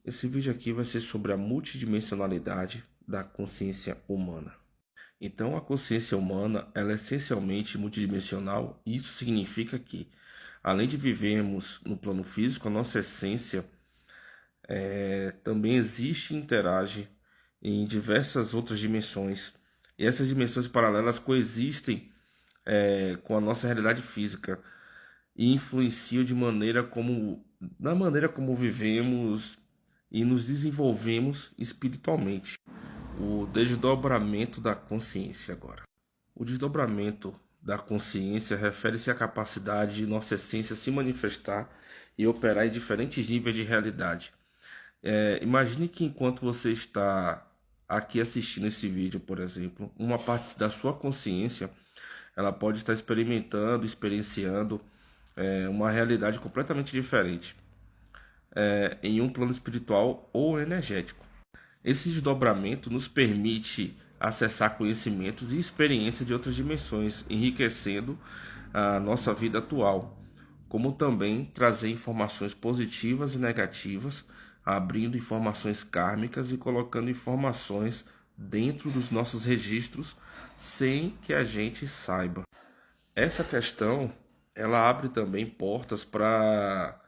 Esse vídeo aqui vai ser sobre a multidimensionalidade da consciência humana. Então, a consciência humana ela é essencialmente multidimensional, e isso significa que, além de vivermos no plano físico, a nossa essência também existe e interage em diversas outras dimensões. E essas dimensões paralelas coexistem com a nossa realidade física e influenciam na maneira como vivemos e nos desenvolvemos espiritualmente. O desdobramento da consciência agora. O desdobramento da consciência refere-se à capacidade de nossa essência se manifestar e operar em diferentes níveis de realidade. Imagine que enquanto você está aqui assistindo esse vídeo, por exemplo, uma parte da sua consciência ela pode estar experienciando uma realidade completamente diferente em um plano espiritual ou energético. Esse desdobramento nos permite acessar conhecimentos e experiências de outras dimensões, enriquecendo a nossa vida atual, como também trazer informações positivas e negativas, abrindo informações kármicas e colocando informações dentro dos nossos registros sem que a gente saiba. Essa questão ela abre também portas para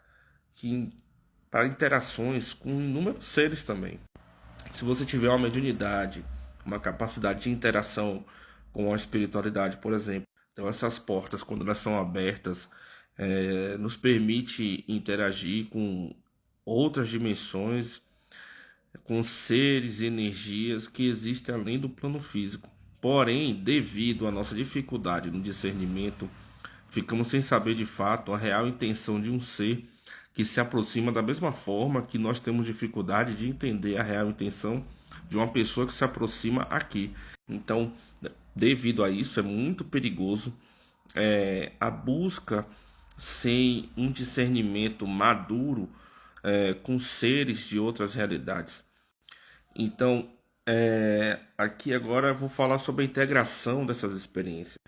interações com inúmeros seres também. Se você tiver uma mediunidade, uma capacidade de interação com a espiritualidade, por exemplo, então essas portas, quando elas são abertas, nos permite interagir com outras dimensões, com seres e energias que existem além do plano físico. Porém, devido à nossa dificuldade no discernimento, ficamos sem saber de fato a real intenção de um ser que se aproxima da mesma forma que nós temos dificuldade de entender a real intenção de uma pessoa que se aproxima aqui. Então, devido a isso, é muito perigoso a busca sem um discernimento maduro com seres de outras realidades. Então, aqui agora eu vou falar sobre a integração dessas experiências.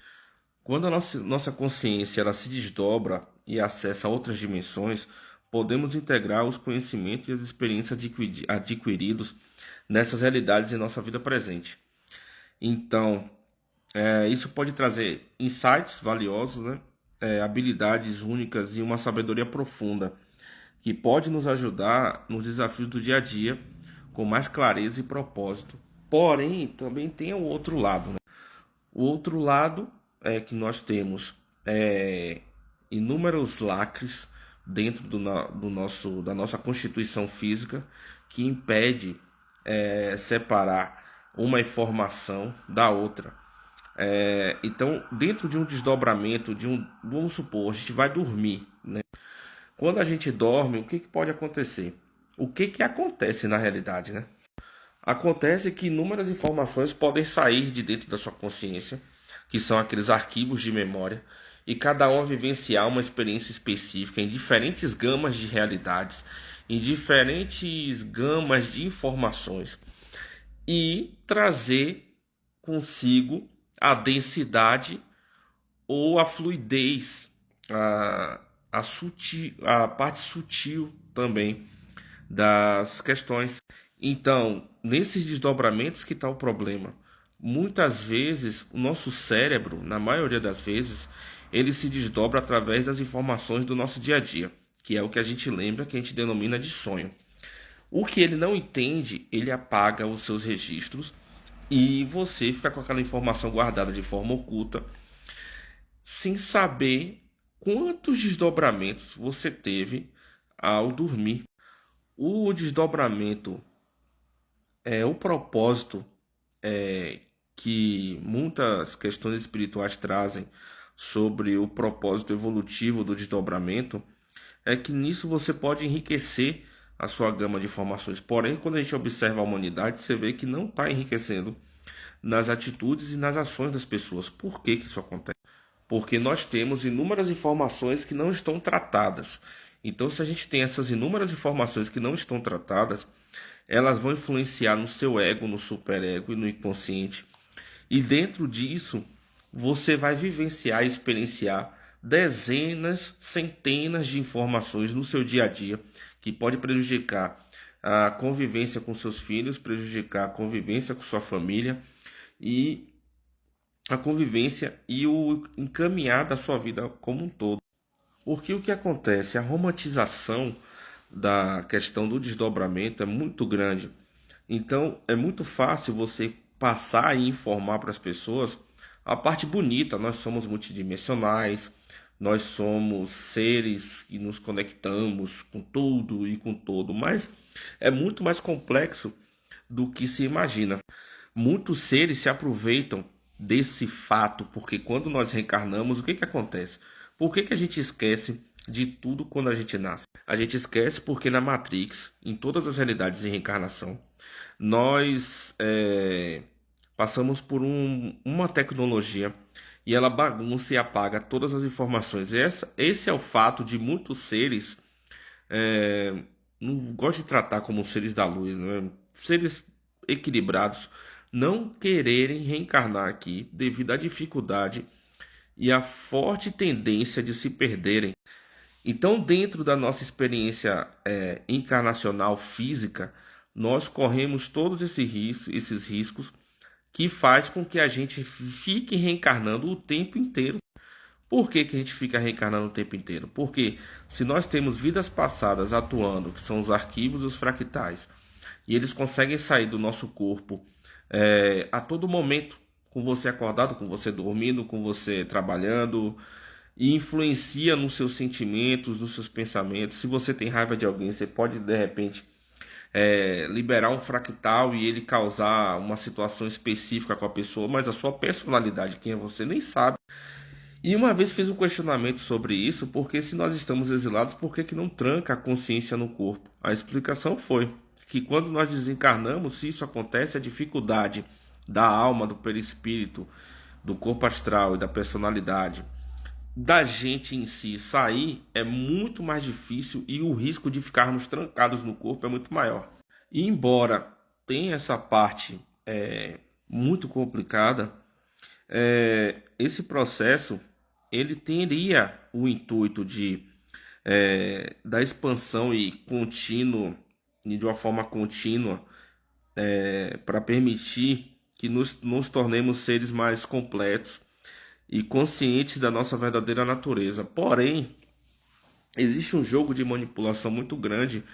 Quando a nossa consciência ela se desdobra e acessa outras dimensões, podemos integrar os conhecimentos e as experiências adquiridos nessas realidades em nossa vida presente. Então, isso pode trazer insights valiosos, né? Habilidades únicas e uma sabedoria profunda que pode nos ajudar nos desafios do dia a dia com mais clareza e propósito. Porém, também tem o outro lado, né? O outro lado é que nós temos inúmeros lacres dentro da nossa constituição física que impede separar uma informação da outra. Então, dentro de um desdobramento, vamos supor, a gente vai dormir, né? Quando a gente dorme, o que pode acontecer? O que acontece na realidade, né? Acontece que inúmeras informações podem sair de dentro da sua consciência, que são aqueles arquivos de memória, e cada um vivenciar uma experiência específica em diferentes gamas de realidades, em diferentes gamas de informações, e trazer consigo a densidade ou a fluidez, a parte sutil também das questões. Então, nesses desdobramentos que está o problema. Muitas vezes, o nosso cérebro, na maioria das vezes, ele se desdobra através das informações do nosso dia a dia, que é o que a gente lembra, que a gente denomina de sonho. O que ele não entende, ele apaga os seus registros e você fica com aquela informação guardada de forma oculta, sem saber quantos desdobramentos você teve ao dormir. O desdobramento o propósito que muitas questões espirituais trazem sobre o propósito evolutivo do desdobramento é que nisso você pode enriquecer a sua gama de informações. Porém, quando a gente observa a humanidade, você vê que não está enriquecendo nas atitudes e nas ações das pessoas. Por que isso acontece? Porque nós temos inúmeras informações que não estão tratadas. Então, se a gente tem essas inúmeras informações que não estão tratadas, elas vão influenciar no seu ego, no superego e no inconsciente. E dentro disso, você vai vivenciar e experienciar dezenas, centenas de informações no seu dia a dia que pode prejudicar a convivência com seus filhos, prejudicar a convivência com sua família e a convivência e o encaminhar da sua vida como um todo. Porque o que acontece? A romantização da questão do desdobramento é muito grande. Então é muito fácil você passar e informar para as pessoas a parte bonita. Nós somos multidimensionais, nós somos seres que nos conectamos com tudo e com todo, mas é muito mais complexo do que se imagina. Muitos seres se aproveitam desse fato, porque quando nós reencarnamos, o que acontece? Por que a gente esquece de tudo quando a gente nasce? A gente esquece porque na Matrix, em todas as realidades de reencarnação, nós passamos por uma tecnologia e ela bagunça e apaga todas as informações. Esse é o fato de muitos seres, não gosto de tratar como seres da luz, né? Seres equilibrados, não quererem reencarnar aqui devido à dificuldade e à forte tendência de se perderem. Então, dentro da nossa experiência encarnacional física, nós corremos todos esses riscos que faz com que a gente fique reencarnando o tempo inteiro. Por que a gente fica reencarnando o tempo inteiro? Porque se nós temos vidas passadas atuando, que são os arquivos e os fractais, e eles conseguem sair do nosso corpo a todo momento, com você acordado, com você dormindo, com você trabalhando, e influencia nos seus sentimentos, nos seus pensamentos. Se você tem raiva de alguém, você pode de repente liberar um fractal e ele causar uma situação específica com a pessoa, mas a sua personalidade, quem é você, nem sabe. E uma vez fiz um questionamento sobre isso, porque se nós estamos exilados, por que não tranca a consciência no corpo? A explicação foi que quando nós desencarnamos, se isso acontece, a dificuldade da alma, do perispírito, do corpo astral e da personalidade, da gente em si sair é muito mais difícil e o risco de ficarmos trancados no corpo é muito maior. E embora tenha essa parte muito complicada, esse processo ele teria o intuito da expansão e contínuo e de uma forma contínua para permitir que nos tornemos seres mais completos e conscientes da nossa verdadeira natureza. Porém, existe um jogo de manipulação muito grande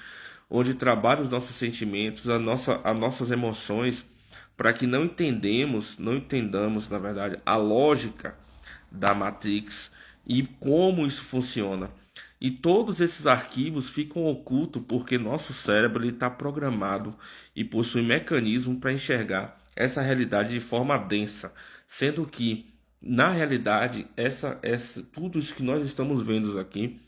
onde trabalha os nossos sentimentos, as nossas emoções, para que não entendamos, na verdade, a lógica da Matrix e como isso funciona. E todos esses arquivos ficam ocultos porque nosso cérebro está programado e possui mecanismo para enxergar essa realidade de forma densa, sendo que na realidade tudo isso que nós estamos vendo aqui,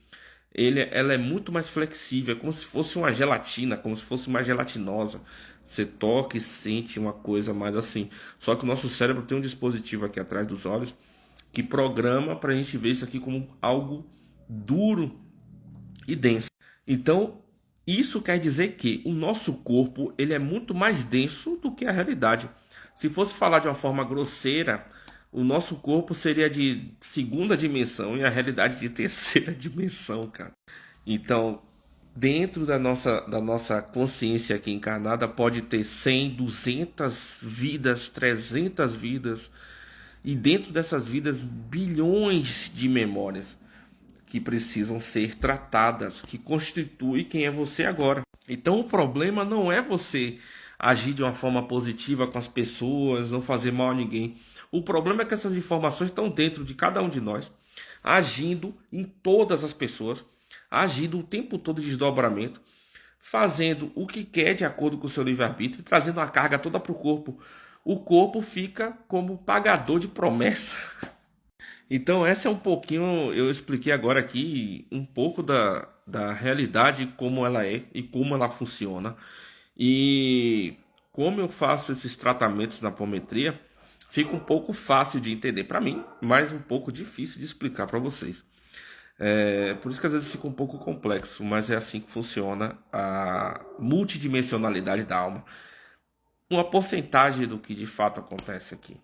ela é muito mais flexível, é como se fosse uma gelatina, como se fosse mais gelatinosa. Você toca e sente uma coisa mais assim. Só que o nosso cérebro tem um dispositivo aqui atrás dos olhos que programa para a gente ver isso aqui como algo duro e denso. Então, isso quer dizer que o nosso corpo ele é muito mais denso do que a realidade. Se fosse falar de uma forma grosseira, o nosso corpo seria de segunda dimensão e a realidade de terceira dimensão, cara. Então, dentro da nossa consciência aqui encarnada, pode ter 100, 200 vidas, 300 vidas, e dentro dessas vidas, bilhões de memórias que precisam ser tratadas, que constitui quem é você agora. Então, o problema não é você agir de uma forma positiva com as pessoas, não fazer mal a ninguém. O problema é que essas informações estão dentro de cada um de nós, agindo em todas as pessoas, agindo o tempo todo de desdobramento, fazendo o que quer de acordo com o seu livre-arbítrio, trazendo a carga toda para o corpo. O corpo fica como pagador de promessa. Então essa é um pouquinho, eu expliquei agora aqui um pouco da realidade, como ela é e como ela funciona. E como eu faço esses tratamentos na apometria, fica um pouco fácil de entender para mim, mas um pouco difícil de explicar para vocês. Por isso que às vezes fica um pouco complexo, mas é assim que funciona a multidimensionalidade da alma. Uma porcentagem do que de fato acontece aqui.